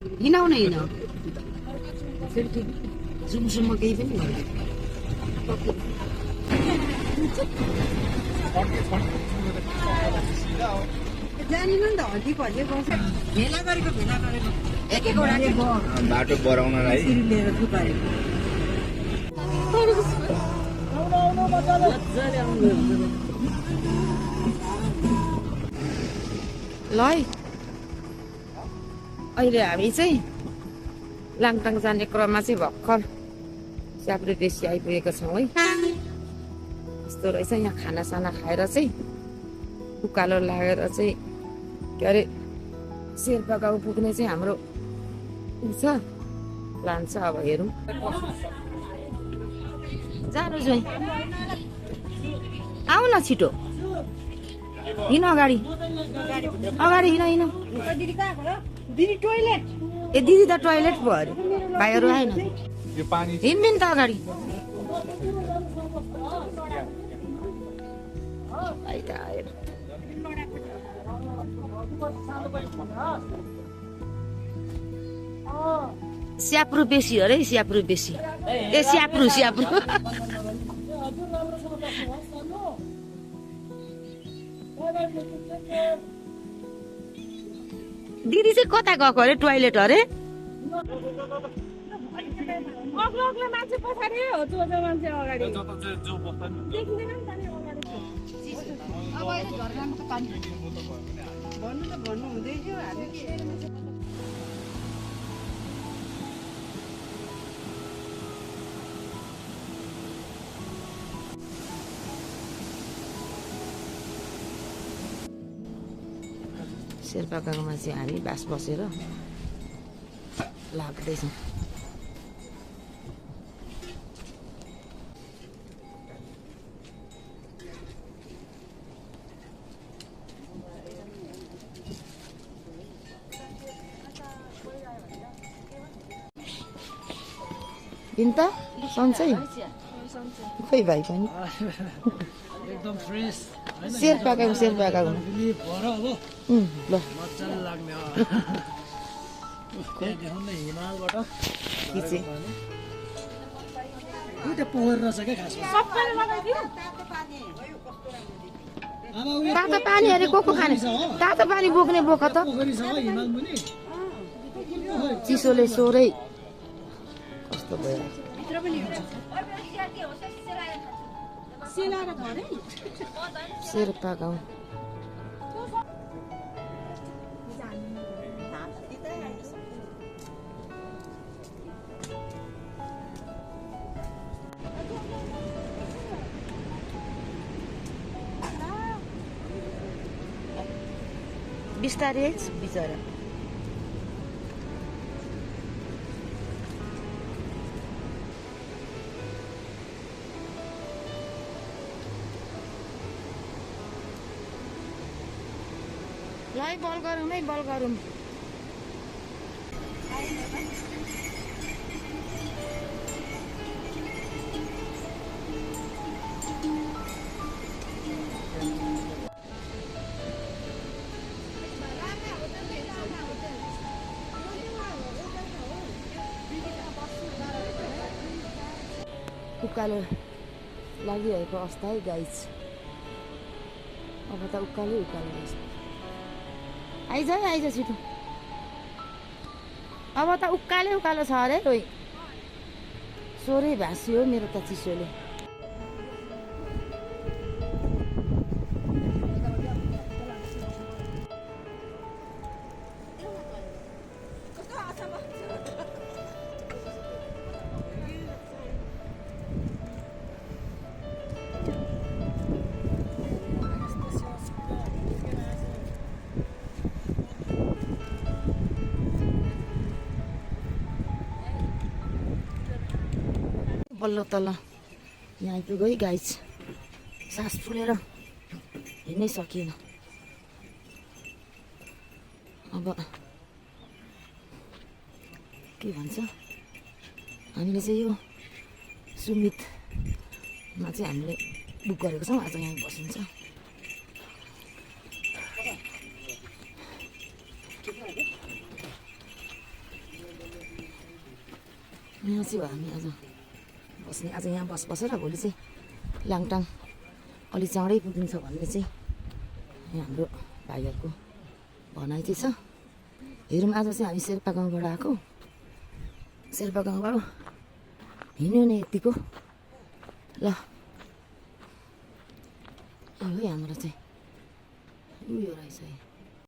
हिँडाउ न हिँडाउ फेरि जुमसुममा केही पनि भन्दैन जानिन नि त हड्डी भल्यो बस्छ भेला गरेको एक एकवटा बाटो बढाउनलाई लिएर थुपारेको ल है अहिले हामी चाहिँ लाङटाङ जाने क्रममा चाहिँ भर्खर स्याब्रे बेसी आइपुगेको छौँ है यस्तो रहेछ यहाँ खानासाना खाएर चाहिँ उकालो लागेर चाहिँ के अरे शेर्पा गाउँ पुग्ने चाहिँ हाम्रो उ छ प्लान छ अब हेरौँ जानु जोइ आऊ न छिटो हिँड अगाडि अगाडि हिँड हिँड ए दिदी त टोइलेट पो अरे भाइहरू आएन हिँड्नु नि त अगाडि स्याप्रु बेसी अरे स्याप्रु बेसी ए स्याप्रु स्याप्रु दिदी चाहिँ कता गएको अरे टोइलेट अरे मान्छे पछाडि हो जो मान्छे अगाडि देखिँदैन नि भन्नु त भन्नु हुँदै थियो हामी शेर्पा गाउँमा चाहिँ हामी बास बसेर लाग्दैछौँ बिन्ता सन्चै खोइ भाइ पनि एकदम फ्रेस शेर्पा गाउँ ल मजाले लाग्ने देखाउन हिमालबाट के चाहिँ दुईटा पोखरी रहेछ क्या खासमा तातो पानी अरे को खाने तातो पानी बोक्ने बोक त पोखरी छ हिमाल मुनि चिसोले सोरै कस्तो भयो शेर्पा गाउँ बिस्तारै बिचरा ल बल गरौँ है बल गरौँ उकालो लागिरहेको अवस्था है गाइज अब त उकालो रहेछ आइज छिटो अब त उकालो छ अरे रोइ सोरै भाँसियो मेरो त चिसोले बल्ल तल यहाँ आइपुग्यो है गाइज सास फुलेर हिँड्नै सकिएन अब के भन्छ हामीले चाहिँ यो सुमितमा चाहिँ हामीले बुक गरेको छौँ आज यहीँ बसिन्छ यहाँ चाहिँ हो हामी आज बस्ने आज यहाँ बसेर भोलि चाहिँ लाङटाङ अलि चाँडै पुगिन्छ भन्ने चाहिँ यहाँ हाम्रो भाइहरूको भनाइ चाहिँ छ। हेरौँ आज चाहिँ हामी शेर्पा गाउँबाट आएको शेर्पा गाउँबाट हिँड्यो नि यतिको ल यो है हाम्रो चाहिँ उयो रहेछ